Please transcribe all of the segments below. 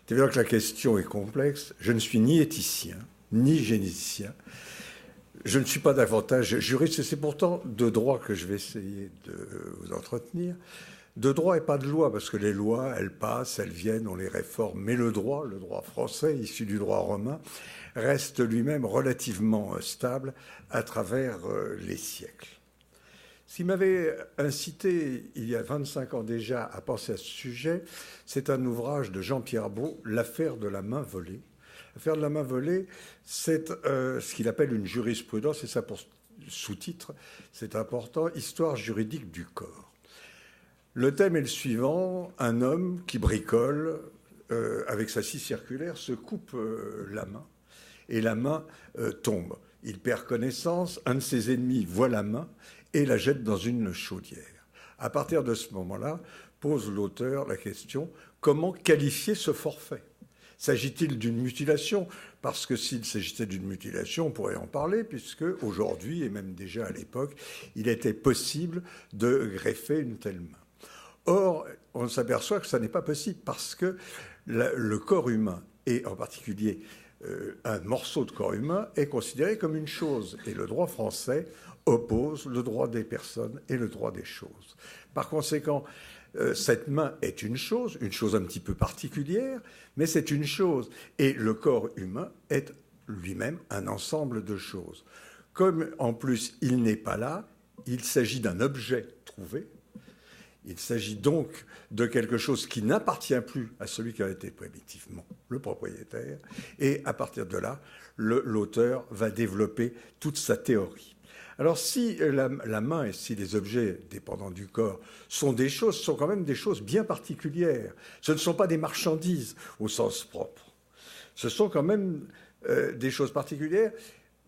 C'est évident que la question est complexe. Je ne suis ni éthicien, ni généticien. Je ne suis pas davantage juriste, et c'est pourtant de droit que je vais essayer de vous entretenir. De droit et pas de loi, parce que les lois, elles passent, elles viennent, on les réforme. Mais le droit français, issu du droit romain, reste lui-même relativement stable à travers les siècles. Ce qui m'avait incité, il y a 25 ans déjà, à penser à ce sujet, c'est un ouvrage de Jean-Pierre Beau, L'affaire de la main volée. L'affaire de la main volée, c'est ce qu'il appelle une jurisprudence, et ça pour sous-titre, c'est important, Histoire juridique du corps. Le thème est le suivant, un homme qui bricole, avec sa scie circulaire, se coupe la main, et la main tombe. Il perd connaissance, un de ses ennemis voit la main, et la jette dans une chaudière. À partir de ce moment-là, pose l'auteur la question, comment qualifier ce forfait ? S'agit-il d'une mutilation ? Parce que s'il s'agissait d'une mutilation, on pourrait en parler, puisque aujourd'hui, et même déjà à l'époque, il était possible de greffer une telle main. Or, on s'aperçoit que ça n'est pas possible, parce que le corps humain, et en particulier un morceau de corps humain, est considéré comme une chose. Et le droit français oppose le droit des personnes et le droit des choses. Par conséquent, cette main est une chose un petit peu particulière, mais c'est une chose. Et le corps humain est lui-même un ensemble de choses. Comme en plus il n'est pas là, il s'agit d'un objet trouvé. Il s'agit donc de quelque chose qui n'appartient plus à celui qui a été primitivement le propriétaire. Et à partir de là, l'auteur va développer toute sa théorie. Alors si la main et si les objets dépendants du corps sont des choses, sont quand même des choses bien particulières. Ce ne sont pas des marchandises au sens propre. Ce sont quand même des choses particulières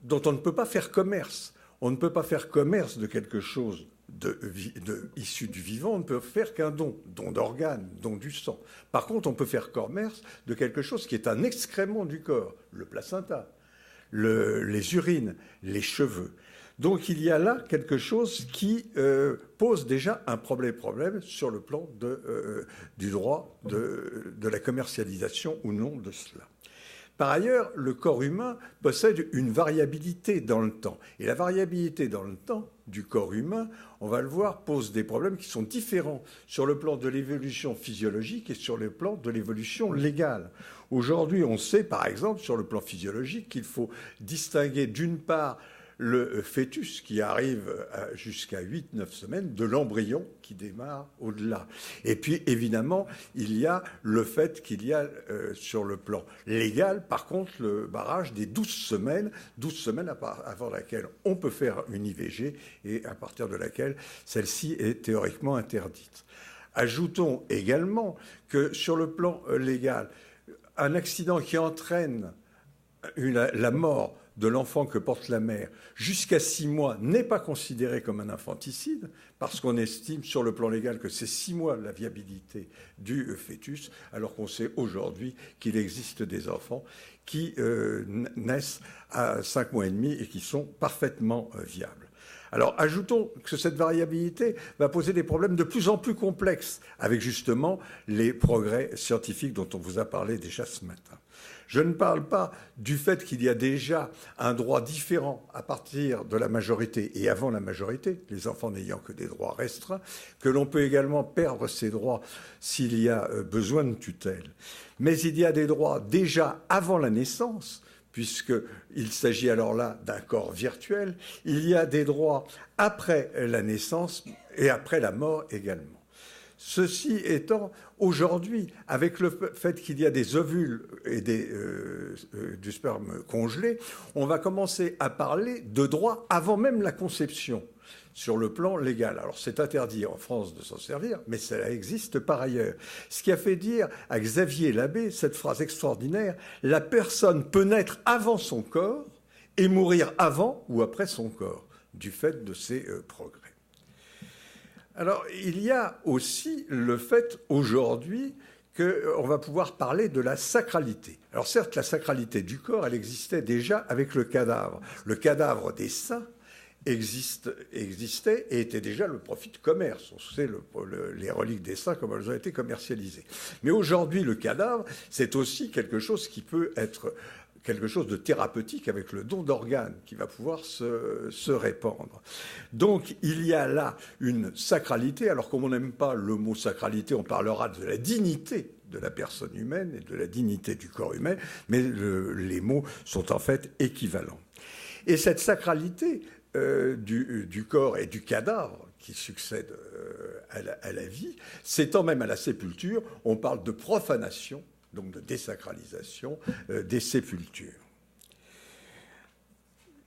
dont on ne peut pas faire commerce. On ne peut pas faire commerce de quelque chose issu du vivant, on ne peut faire qu'un don d'organes, don du sang. Par contre, on peut faire commerce de quelque chose qui est un excrément du corps, le placenta, les urines, les cheveux. Donc il y a là quelque chose qui pose déjà un problème sur le plan du droit de la commercialisation ou non de cela. Par ailleurs, le corps humain possède une variabilité dans le temps. Et la variabilité dans le temps du corps humain, on va le voir, pose des problèmes qui sont différents sur le plan de l'évolution physiologique et sur le plan de l'évolution légale. Aujourd'hui, on sait, par exemple, sur le plan physiologique, qu'il faut distinguer d'une part le fœtus qui arrive jusqu'à 8-9 semaines de l'embryon qui démarre au-delà. Et puis, évidemment, il y a le fait qu'il y a, sur le plan légal, par contre, le barrage des 12 semaines avant laquelle on peut faire une IVG et à partir de laquelle celle-ci est théoriquement interdite. Ajoutons également que sur le plan légal, un accident qui entraîne la mort de l'enfant que porte la mère jusqu'à 6 mois n'est pas considéré comme un infanticide, parce qu'on estime sur le plan légal que c'est 6 mois la viabilité du fœtus, alors qu'on sait aujourd'hui qu'il existe des enfants qui naissent à 5 mois et demi et qui sont parfaitement viables. Alors, ajoutons que cette variabilité va poser des problèmes de plus en plus complexes, avec justement les progrès scientifiques dont on vous a parlé déjà ce matin. Je ne parle pas du fait qu'il y a déjà un droit différent à partir de la majorité et avant la majorité, les enfants n'ayant que des droits restreints, que l'on peut également perdre ces droits s'il y a besoin de tutelle. Mais il y a des droits déjà avant la naissance, puisqu'il s'agit alors là d'un corps virtuel. Il y a des droits après la naissance et après la mort également. Ceci étant, aujourd'hui, avec le fait qu'il y a des ovules et du sperme congelé, on va commencer à parler de droits avant même la conception sur le plan légal. Alors c'est interdit en France de s'en servir, mais ça existe par ailleurs. Ce qui a fait dire à Xavier Labbé cette phrase extraordinaire, « La personne peut naître avant son corps et mourir avant ou après son corps », du fait de ces progrès. Alors, il y a aussi le fait aujourd'hui qu'on va pouvoir parler de la sacralité. Alors certes, la sacralité du corps, elle existait déjà avec le cadavre. Le cadavre des saints existait et était déjà le profit de commerce. On sait les reliques des saints, comment elles ont été commercialisées. Mais aujourd'hui, le cadavre, c'est aussi quelque chose qui peut être quelque chose de thérapeutique avec le don d'organes qui va pouvoir se répandre. Donc il y a là une sacralité, alors comme on n'aime pas le mot sacralité, on parlera de la dignité de la personne humaine et de la dignité du corps humain, mais les mots sont en fait équivalents. Et cette sacralité du corps et du cadavre qui succède à la vie, s'étend même à la sépulture, on parle de profanation, donc de désacralisation des sépultures.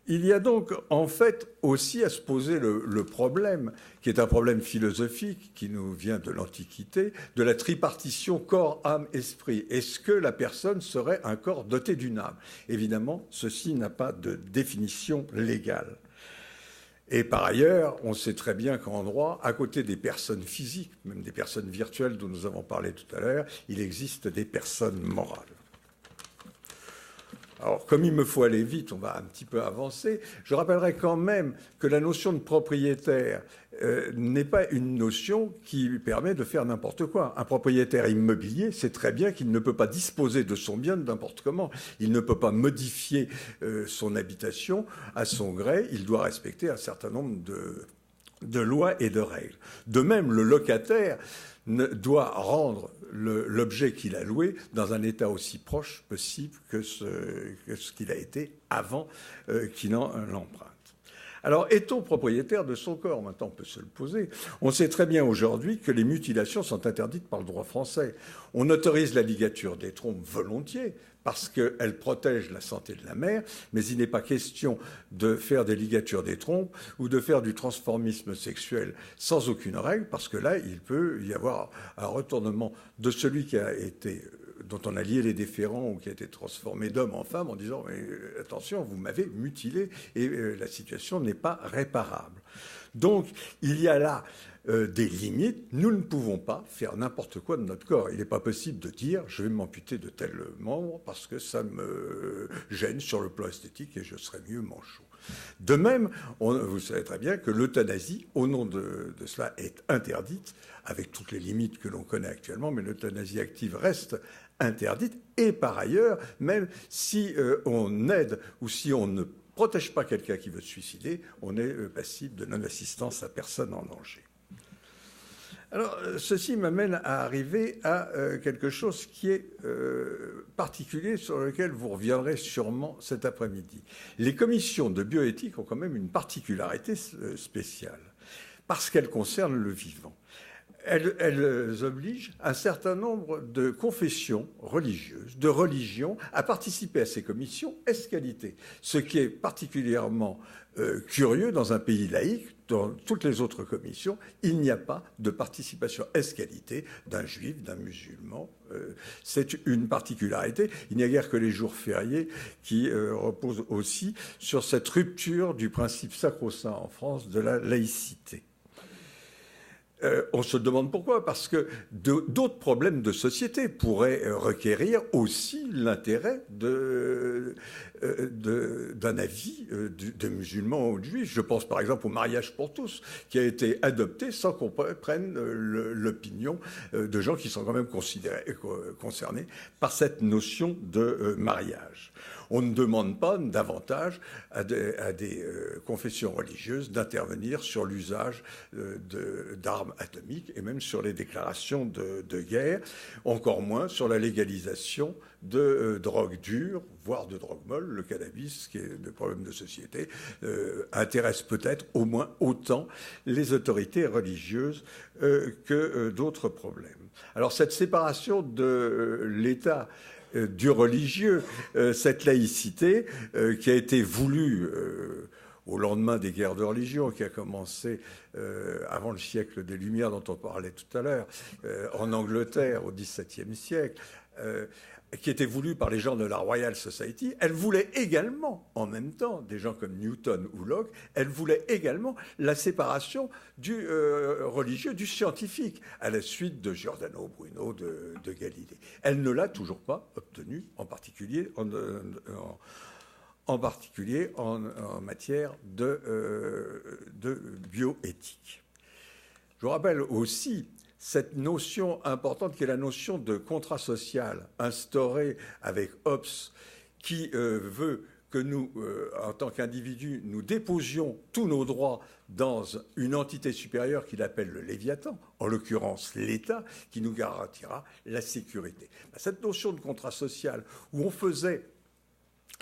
Il y a donc en fait aussi à se poser le problème, qui est un problème philosophique qui nous vient de l'Antiquité, de la tripartition corps, âme, esprit. Est-ce que la personne serait un corps doté d'une âme? Évidemment, ceci n'a pas de définition légale. Et par ailleurs, on sait très bien qu'en droit, à côté des personnes physiques, même des personnes virtuelles dont nous avons parlé tout à l'heure, il existe des personnes morales. Alors, comme il me faut aller vite, on va un petit peu avancer. Je rappellerai quand même que la notion de propriétaire n'est pas une notion qui permet de faire n'importe quoi. Un propriétaire immobilier sait très bien qu'il ne peut pas disposer de son bien de n'importe comment. Il ne peut pas modifier son habitation à son gré. Il doit respecter un certain nombre de lois et de règles. De même, le locataire doit rendre l'objet qu'il a loué dans un état aussi proche possible que ce qu'il a été avant qu'il en l'emprunte. Alors, est-on propriétaire de son corps? Maintenant, on peut se le poser. On sait très bien aujourd'hui que les mutilations sont interdites par le droit français. On autorise la ligature des trompes volontiers parce qu'elle protège la santé de la mère, mais il n'est pas question de faire des ligatures des trompes ou de faire du transformisme sexuel sans aucune règle, parce que là, il peut y avoir un retournement de celui dont on a lié les déférents ou qui a été transformé d'homme en femme en disant « attention, vous m'avez mutilé et la situation n'est pas réparable ». Donc, il y a là des limites. Nous ne pouvons pas faire n'importe quoi de notre corps. Il n'est pas possible de dire « je vais m'amputer de tel membre parce que ça me gêne sur le plan esthétique et je serais mieux manchot ». De même, vous savez très bien que l'euthanasie, au nom de cela, est interdite, avec toutes les limites que l'on connaît actuellement, mais l'euthanasie active reste interdite. Et par ailleurs, même si on aide ou si on ne protège pas quelqu'un qui veut se suicider, on est passible de non-assistance à personne en danger. Alors, ceci m'amène à arriver à quelque chose qui est particulier, sur lequel vous reviendrez sûrement cet après-midi. Les commissions de bioéthique ont quand même une particularité spéciale, parce qu'elles concernent le vivant. Elles obligent un certain nombre de confessions religieuses, de religions, à participer à ces commissions ès-qualité. Ce qui est particulièrement curieux dans un pays laïque. Dans toutes les autres commissions, il n'y a pas de participation ès-qualité d'un juif, d'un musulman. C'est une particularité. Il n'y a guère que les jours fériés qui reposent aussi sur cette rupture du principe sacro-saint en France de la laïcité. On se demande pourquoi, parce que d'autres problèmes de société pourraient requérir aussi l'intérêt d'un avis de musulmans ou de juifs. Je pense par exemple au mariage pour tous, qui a été adopté sans qu'on prenne l'opinion de gens qui sont quand même concernés par cette notion de mariage. On ne demande pas davantage à des confessions religieuses d'intervenir sur l'usage d'armes atomiques et même sur les déclarations de guerre, encore moins sur la légalisation de drogues dures, voire de drogues molles. Le cannabis, qui est des problèmes de société, intéresse peut-être au moins autant les autorités religieuses que d'autres problèmes. Alors cette séparation de l'État du religieux, cette laïcité qui a été voulue au lendemain des guerres de religion, qui a commencé avant le siècle des Lumières dont on parlait tout à l'heure, en Angleterre au XVIIe siècle, qui était voulue par les gens de la Royal Society. Elle voulait également, en même temps, des gens comme Newton ou Locke, elle voulait également la séparation du religieux du scientifique, à la suite de Giordano Bruno de Galilée. Elle ne l'a toujours pas obtenue, en particulier en particulier en matière de bioéthique. Je vous rappelle aussi cette notion importante qui est la notion de contrat social instaurée avec Hobbes, qui veut que nous, en tant qu'individus, nous déposions tous nos droits dans une entité supérieure qu'il appelle le Léviathan, en l'occurrence l'État, qui nous garantira la sécurité. Cette notion de contrat social, où on faisait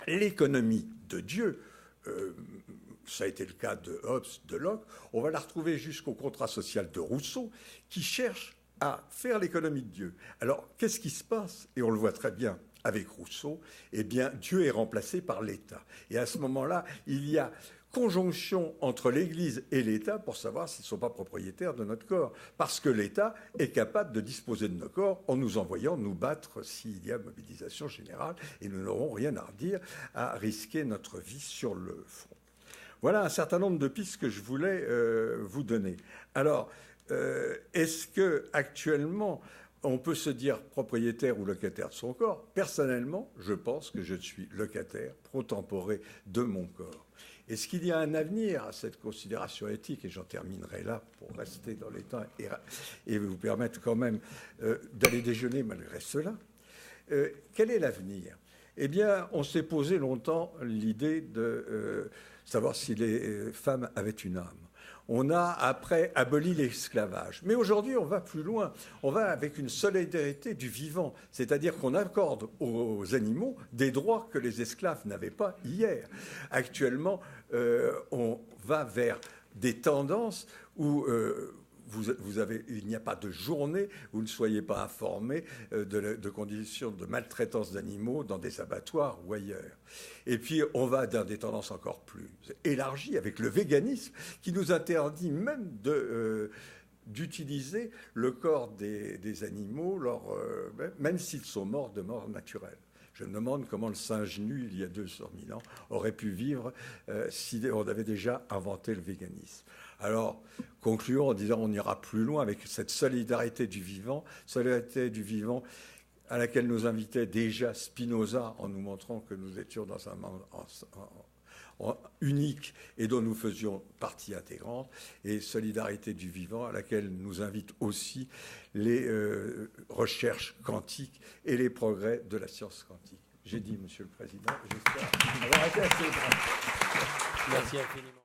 l'économie de Dieu, ça a été le cas de Hobbes, de Locke, on va la retrouver jusqu'au contrat social de Rousseau, qui cherche à faire l'économie de Dieu. Alors, qu'est-ce qui se passe? Et on le voit très bien avec Rousseau, eh bien, Dieu est remplacé par l'État. Et à ce moment-là, il y a conjonction entre l'Église et l'État pour savoir s'ils ne sont pas propriétaires de notre corps. Parce que l'État est capable de disposer de nos corps en nous envoyant nous battre s'il y a mobilisation générale, et nous n'aurons rien à redire à risquer notre vie sur le front. Voilà un certain nombre de pistes que je voulais vous donner. Alors, est-ce qu'actuellement, on peut se dire propriétaire ou locataire de son corps? Personnellement, je pense que je suis locataire, protemporé de mon corps. Est-ce qu'il y a un avenir à cette considération éthique? Et j'en terminerai là pour rester dans les temps et vous permettre quand même d'aller déjeuner malgré cela. Quel est l'avenir? Eh bien, on s'est posé longtemps l'idée de savoir si les femmes avaient une âme. On a après aboli l'esclavage. Mais aujourd'hui, on va plus loin. On va avec une solidarité du vivant. C'est-à-dire qu'on accorde aux animaux des droits que les esclaves n'avaient pas hier. Actuellement, on va vers des tendances où il n'y a pas de journée où vous ne soyez pas informé de conditions de maltraitance d'animaux dans des abattoirs ou ailleurs. Et puis, on va dans des tendances encore plus élargies avec le véganisme qui nous interdit même d'utiliser le corps des animaux, même s'ils sont morts de mort naturelle. Je me demande comment le singe nu, il y a 200 000 ans, aurait pu vivre si on avait déjà inventé le véganisme. Alors, concluons en disant on ira plus loin avec cette solidarité du vivant à laquelle nous invitait déjà Spinoza en nous montrant que nous étions dans un monde unique et dont nous faisions partie intégrante, et solidarité du vivant à laquelle nous invitent aussi les recherches quantiques et les progrès de la science quantique. J'ai dit, Monsieur le Président, j'espère avoir été assez bref. Merci infiniment.